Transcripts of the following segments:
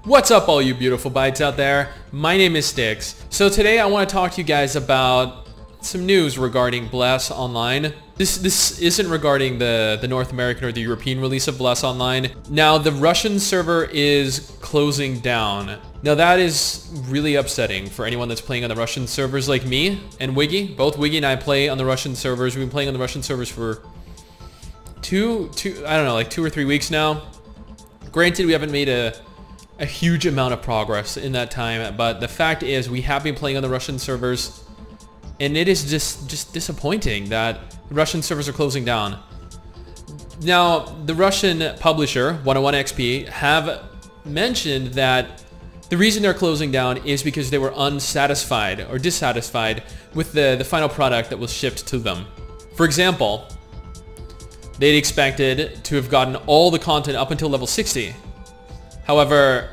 What's up, all you beautiful bites out there? My name is Styx. So today I want to talk to you guys about some news regarding Bless Online. This isn't regarding the North American or the European release of Bless Online. Now, the Russian server is closing down. Now, that is really upsetting for anyone that's playing on the Russian servers like me and Wiggy. Both Wiggy and I play on the Russian servers. We've been playing on the Russian servers for I don't know, like 2 or 3 weeks now. Granted, we haven't made a huge amount of progress in that time, but the fact is we have been playing on the Russian servers, and it is just disappointing that the Russian servers are closing down. Now, the Russian publisher 101XP have mentioned that the reason they're closing down is because they were unsatisfied or dissatisfied with the final product that was shipped to them. For example, they'd expected to have gotten all the content up until level 60. However,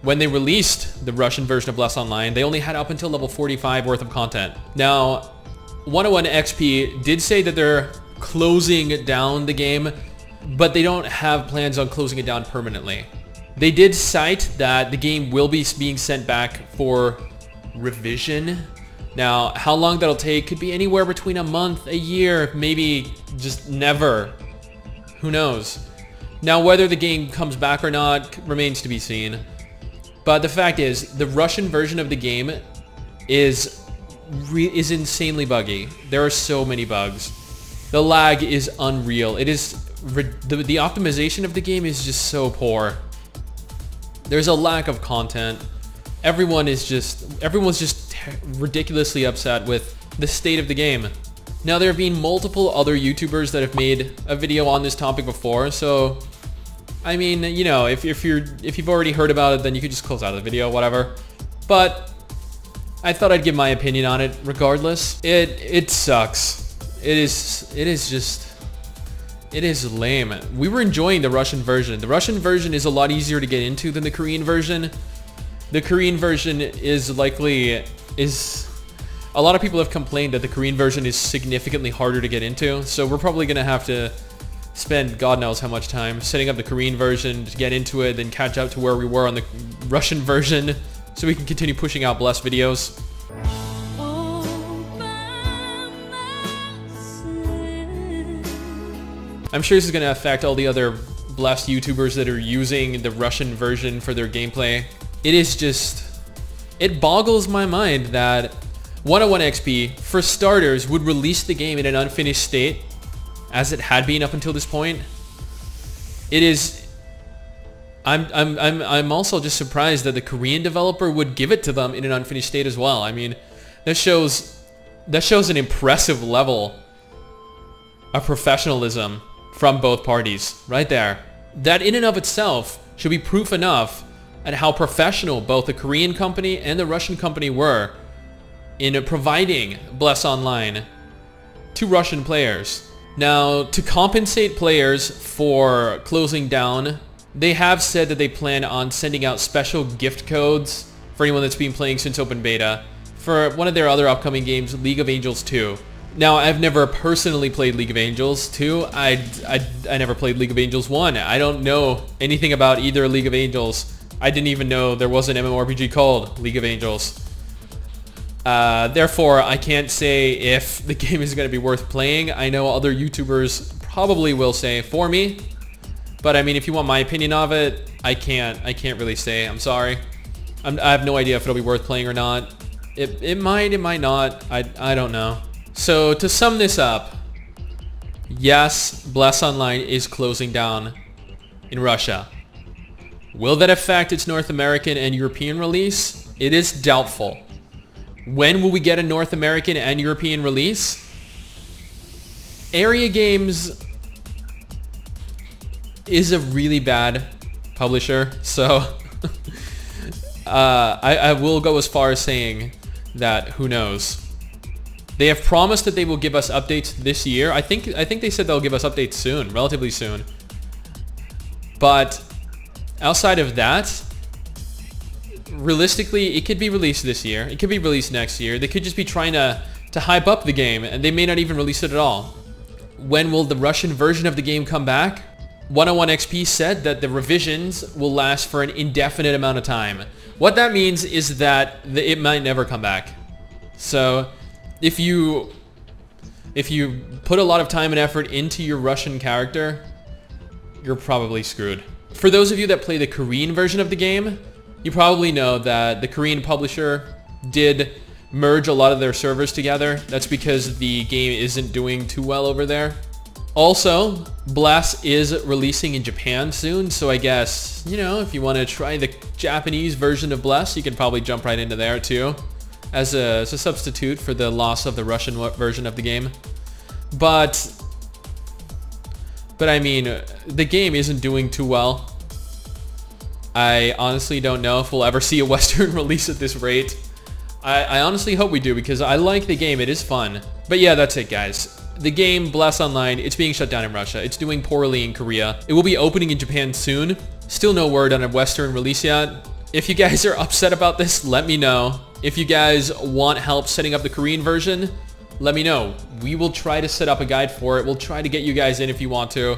when they released the Russian version of Bless Online, they only had up until level 45 worth of content. Now, 101XP did say that they're closing down the game, but they don't have plans on closing it down permanently. They did cite that the game will be being sent back for revision. Now, how long that'll take could be anywhere between a month, a year, maybe just never. Who knows? Now, whether the game comes back or not remains to be seen. But the fact is, the Russian version of the game is insanely buggy. There are so many bugs. The lag is unreal. It is the optimization of the game is just so poor. There's a lack of content. Everyone's just ridiculously upset with the state of the game. Now, there have been multiple other YouTubers that have made a video on this topic before, so I mean, you know, if you've already heard about it, then you could just close out of the video, whatever. But I thought I'd give my opinion on it regardless. It sucks. It is lame. We were enjoying the Russian version. The Russian version is a lot easier to get into than the Korean version. The Korean version is a lot of people have complained that the Korean version is significantly harder to get into, so we're probably gonna have to spend God knows how much time setting up the Korean version to get into it, then catch up to where we were on the Russian version so we can continue pushing out Bless videos. I'm sure this is gonna affect all the other Bless YouTubers that are using the Russian version for their gameplay. It boggles my mind that 101XP, for starters, would release the game in an unfinished state, as it had been up until this point. I'm also just surprised that the Korean developer would give it to them in an unfinished state as well. I mean, that shows an impressive level of professionalism from both parties, right there. That in and of itself should be proof enough at how professional both the Korean company and the Russian company were in providing Bless Online to Russian players. Now, to compensate players for closing down, they have said that they plan on sending out special gift codes for anyone that's been playing since open beta for one of their other upcoming games, League of Angels 2. Now, I've never personally played League of Angels 2. I never played League of Angels 1. I don't know anything about either League of Angels. I didn't even know there was an MMORPG called League of Angels. Therefore, I can't say if the game is going to be worth playing. I know other YouTubers probably will say for me, but I mean, if you want my opinion of it, I can't really say. I'm sorry. I have no idea if it'll be worth playing or not. It might not. I don't know. So to sum this up, yes, Bless Online is closing down in Russia. Will that affect its North American and European release? It is doubtful. When will we get a North American and European release? Area Games is a really bad publisher, so I will go as far as saying that who knows. They have promised that they will give us updates this year. I think they said they'll give us updates soon, relatively soon. But outside of that, realistically, it could be released this year. It could be released next year. They could just be trying to hype up the game, and they may not even release it at all. When will the Russian version of the game come back? 101 XP said that the revisions will last for an indefinite amount of time. What that means is that it might never come back. So if you put a lot of time and effort into your Russian character, you're probably screwed. For those of you that play the Korean version of the game, you probably know that the Korean publisher did merge a lot of their servers together. That's because the game isn't doing too well over there. Also, Blast is releasing in Japan soon, so I guess, you know, if you want to try the Japanese version of Blast, you can probably jump right into there too, as a substitute for the loss of the Russian version of the game. But I mean, the game isn't doing too well. I honestly don't know if we'll ever see a Western release at this rate. I honestly hope we do, because I like the game. It is fun. But yeah, that's it, guys. The game, Blast Online, it's being shut down in Russia. It's doing poorly in Korea. It will be opening in Japan soon. Still no word on a Western release yet. If you guys are upset about this, let me know. If you guys want help setting up the Korean version, let me know. We will try to set up a guide for it. We'll try to get you guys in if you want to.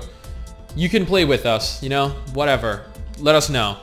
You can play with us, you know, whatever. Let us know.